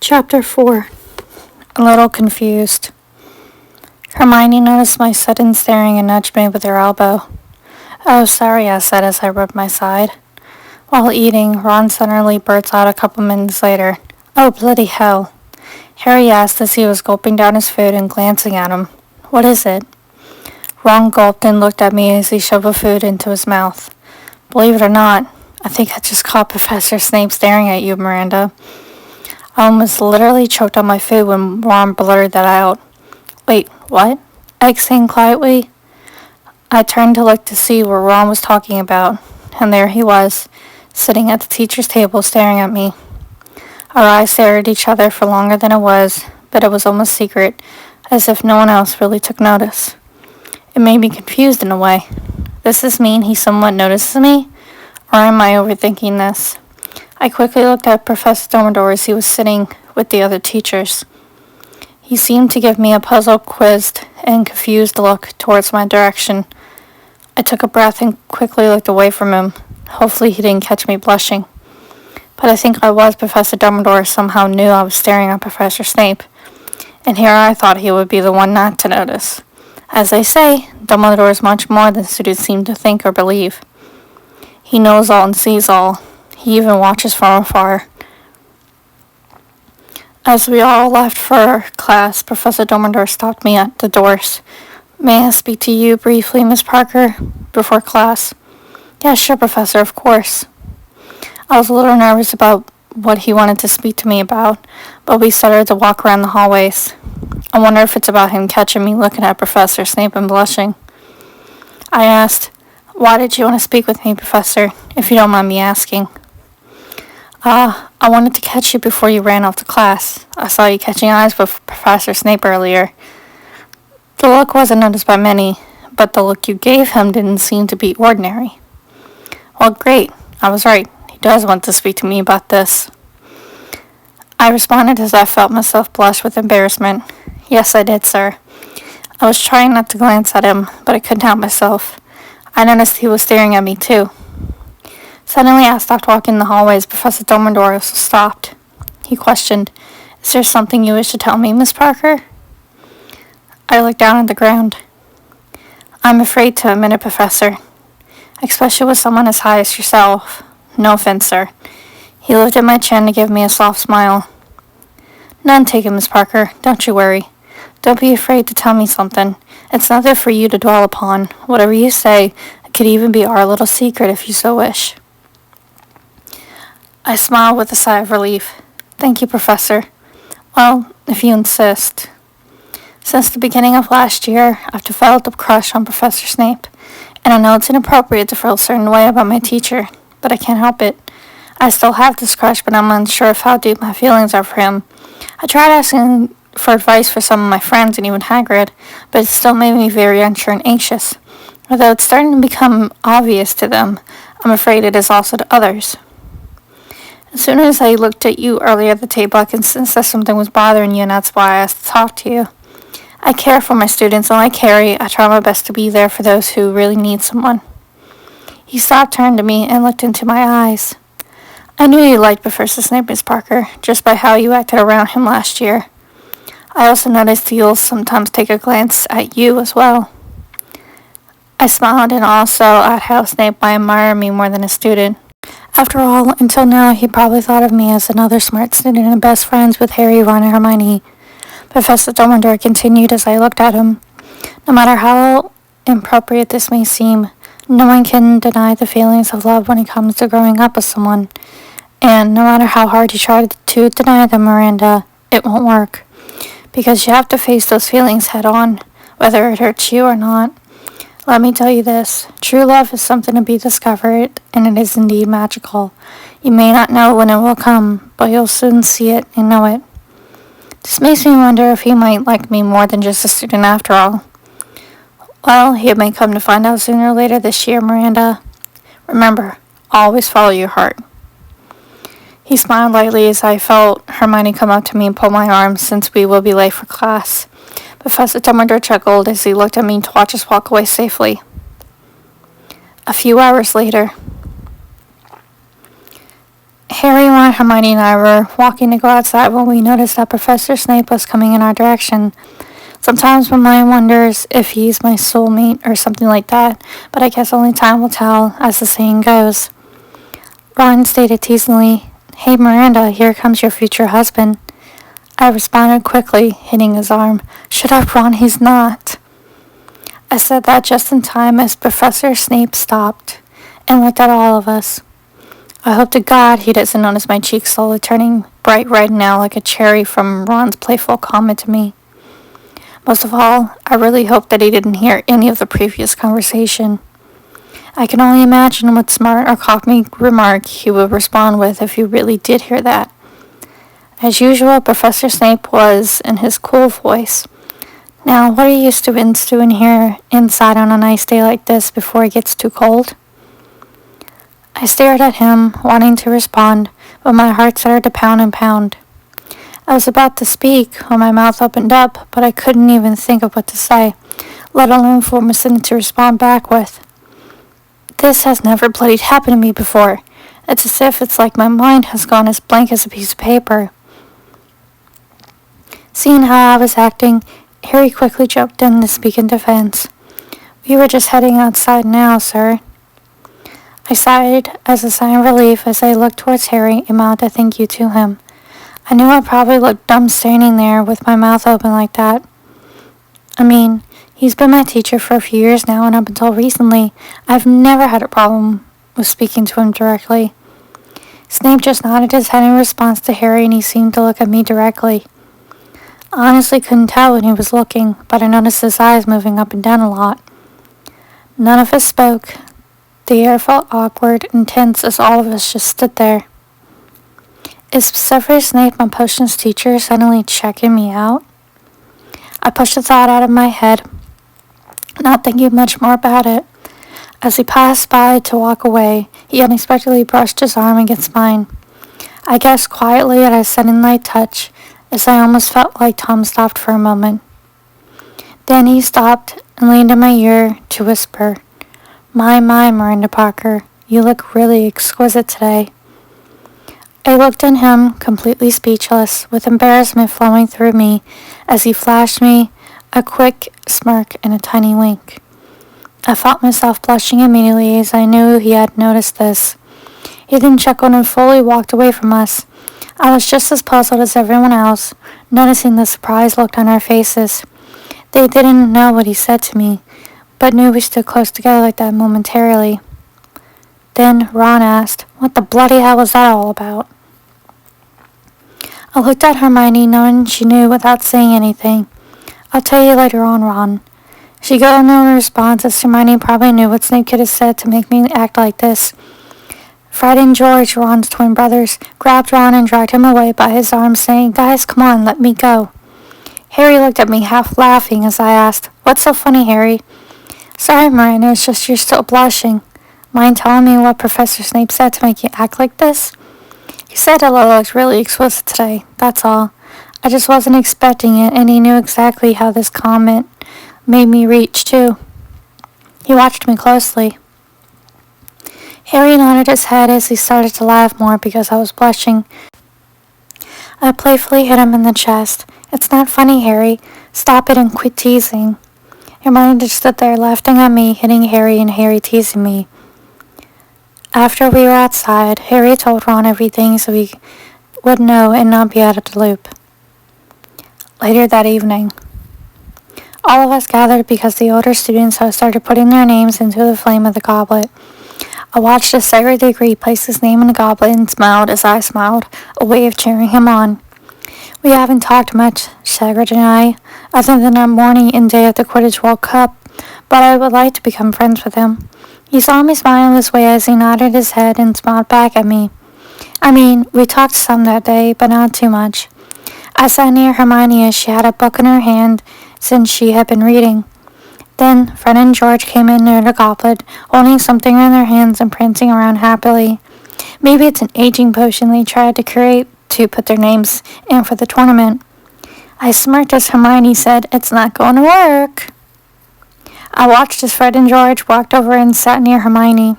Chapter 4. A little confused. Hermione noticed my sudden staring and nudged me with her elbow. "Oh, sorry," I said as I rubbed my side. While eating, Ron suddenly bursts out a couple minutes later. "Oh, bloody hell." Harry asked as he was gulping down his food and glancing at him. "What is it?" Ron gulped and looked at me as he shoved the food into his mouth. "Believe it or not, I think I just caught Professor Snape staring at you, Miranda." I almost literally choked on my food when Ron blurted that out. "Wait, what?" I exclaimed quietly. I turned to look to see what Ron was talking about, and there he was, sitting at the teacher's table staring at me. Our eyes stared at each other for longer than it was, but it was almost secret, as if no one else really took notice. It made me confused in a way. Does this mean he somewhat notices me? Or am I overthinking this? I quickly looked at Professor Dumbledore as he was sitting with the other teachers. He seemed to give me a puzzled, quizzed, and confused look towards my direction. I took a breath and quickly looked away from him. Hopefully he didn't catch me blushing. But I think I was. Professor Dumbledore somehow knew I was staring at Professor Snape, and here I thought he would be the one not to notice. As they say, Dumbledore is much more than students seem to think or believe. He knows all and sees all. He even watches from afar. As we all left for class, Professor Dumbledore stopped me at the doors. "May I speak to you briefly, Miss Parker, before class?" "Yeah, sure, Professor, of course." I was a little nervous about what he wanted to speak to me about, but we started to walk around the hallways. I wonder if it's about him catching me looking at Professor Snape and blushing. I asked, "Why did you want to speak with me, Professor, if you don't mind me asking?" I wanted to catch you before you ran off to class. I saw you catching eyes with Professor Snape earlier." The look wasn't noticed by many, but the look you gave him didn't seem to be ordinary. "Well, great. I was right. He does want to speak to me about this." I responded as I felt myself blush with embarrassment. "Yes, I did, sir." I was trying not to glance at him, but I couldn't help myself. I noticed he was staring at me, too. Suddenly, I stopped walking the hallways. Professor Dumbledore also stopped. He questioned, "Is there something you wish to tell me, Miss Parker?" I looked down at the ground. "I'm afraid to admit it, Professor, especially with someone as high as yourself. No offense, sir." He lifted my chin to give me a soft smile. "None taken, Miss Parker. Don't you worry. Don't be afraid to tell me something. It's nothing for you to dwell upon. Whatever you say, it could even be our little secret if you so wish." I smiled with a sigh of relief. "Thank you, Professor. Well, if you insist." Since the beginning of last year, I've developed a crush on Professor Snape, and I know it's inappropriate to feel a certain way about my teacher, but I can't help it. I still have this crush, but I'm unsure of how deep my feelings are for him. I tried asking for advice for some of my friends and even Hagrid, but it still made me very unsure and anxious. Although it's starting to become obvious to them, I'm afraid it is also to others. As soon as I looked at you earlier at the table, I could sense that something was bothering you, and that's why I asked to talk to you. I care for my students, and like Harry, I try my best to be there for those who really need someone. He stopped, turned to me, and looked into my eyes. "I knew you liked Professor Snape, Miss Parker, just by how you acted around him last year. I also noticed he'll sometimes take a glance at you as well." I smiled and also at how Snape might admire me more than a student. After all, until now, he probably thought of me as another smart student and best friends with Harry, Ron, and Hermione. Professor Dumbledore continued as I looked at him. "No matter how inappropriate this may seem, no one can deny the feelings of love when it comes to growing up with someone. And no matter how hard you try to deny them, Miranda, it won't work. Because you have to face those feelings head on, whether it hurts you or not. Let me tell you this, true love is something to be discovered, and it is indeed magical. You may not know when it will come, but you'll soon see it and know it. This makes me wonder if he might like me more than just a student after all. Well, he may come to find out sooner or later this year, Miranda. Remember, always follow your heart." He smiled lightly as I felt Hermione come up to me and pull my arm since we will be late for class. Professor Dumbledore chuckled as he looked at me to watch us walk away safely. A few hours later. Harry, Ron, Hermione, and I were walking to go outside when we noticed that Professor Snape was coming in our direction. Sometimes my mind wonders if he's my soulmate or something like that, but I guess only time will tell, as the saying goes. Ron stated teasingly, "Hey Miranda, here comes your future husband." I responded quickly, hitting his arm. "Shut up, Ron, he's not." I said that just in time as Professor Snape stopped and looked at all of us. I hope to God he doesn't notice my cheeks slowly turning bright red now like a cherry from Ron's playful comment to me. Most of all, I really hope that he didn't hear any of the previous conversation. I can only imagine what smart or comic remark he would respond with if he really did hear that. As usual, Professor Snape was in his cool voice. "Now, what are you students doing here inside on a nice day like this before it gets too cold?" I stared at him, wanting to respond, but my heart started to pound and pound. I was about to speak when my mouth opened up, but I couldn't even think of what to say, let alone form a sentence to respond back with. This has never bloody happened to me before. It's as if it's like my mind has gone as blank as a piece of paper. Seeing how I was acting, Harry quickly jumped in to speak in defense. "We were just heading outside now, sir." I sighed as a sign of relief as I looked towards Harry and mouthed a thank you to him. I knew I probably looked dumb standing there with my mouth open like that. I mean, he's been my teacher for a few years now, and up until recently, I've never had a problem with speaking to him directly. Snape just nodded his head in response to Harry, and he seemed to look at me directly. I honestly couldn't tell when he was looking, but I noticed his eyes moving up and down a lot. None of us spoke. The air felt awkward and tense as all of us just stood there. Is Severus Snape, my potions teacher, suddenly checking me out? I pushed the thought out of my head, not thinking much more about it. As he passed by to walk away, he unexpectedly brushed his arm against mine. I guessed quietly at a sudden light touch, as I almost felt like Tom stopped for a moment. Then he stopped and leaned in my ear to whisper, My, Miranda Parker, you look really exquisite today." I looked at him, completely speechless, with embarrassment flowing through me as he flashed me a quick smirk and a tiny wink. I felt myself blushing immediately as I knew he had noticed this. He then chuckled and fully walked away from us. I was just as puzzled as everyone else, noticing the surprised look on our faces. They didn't know what he said to me, but knew we stood close together like that momentarily. Then Ron asked, "What the bloody hell was that all about?" I looked at Hermione, knowing she knew without saying anything. "I'll tell you later on, Ron." She got no response, as Hermione probably knew what Snape could have said to make me act like this. Fred and George, Ron's twin brothers, grabbed Ron and dragged him away by his arm, saying, "Guys, come on, let me go." Harry looked at me, half laughing, as I asked, "What's so funny, Harry?" "Sorry, Miranda, it's just you're still blushing. Mind telling me what Professor Snape said to make you act like this?" "He said I looked really exquisite today, that's all. I just wasn't expecting it, and he knew exactly how this comment made me reach, too." He watched me closely. Harry nodded his head as he started to laugh more because I was blushing. I playfully hit him in the chest. "It's not funny, Harry. Stop it and quit teasing." Hermione just stood there laughing at me, hitting Harry, and Harry teasing me. After we were outside, Harry told Ron everything so he would know and not be out of the loop. Later that evening, all of us gathered because the older students had started putting their names into the flame of the goblet. I watched a second degree place his name in the goblet and smiled as I smiled, a way of cheering him on. We haven't talked much, Sagrid and I, other than that morning and day of the Quidditch World Cup, but I would like to become friends with him. He saw me smiling this way as he nodded his head and smiled back at me. I mean, we talked some that day, but not too much. I sat near Hermione as she had a book in her hand since she had been reading. Then Fred and George came in near the goblet, holding something in their hands and prancing around happily. Maybe it's an aging potion they tried to create to put their names in for the tournament. I smirked as Hermione said, "It's not going to work." I watched as Fred and George walked over and sat near Hermione.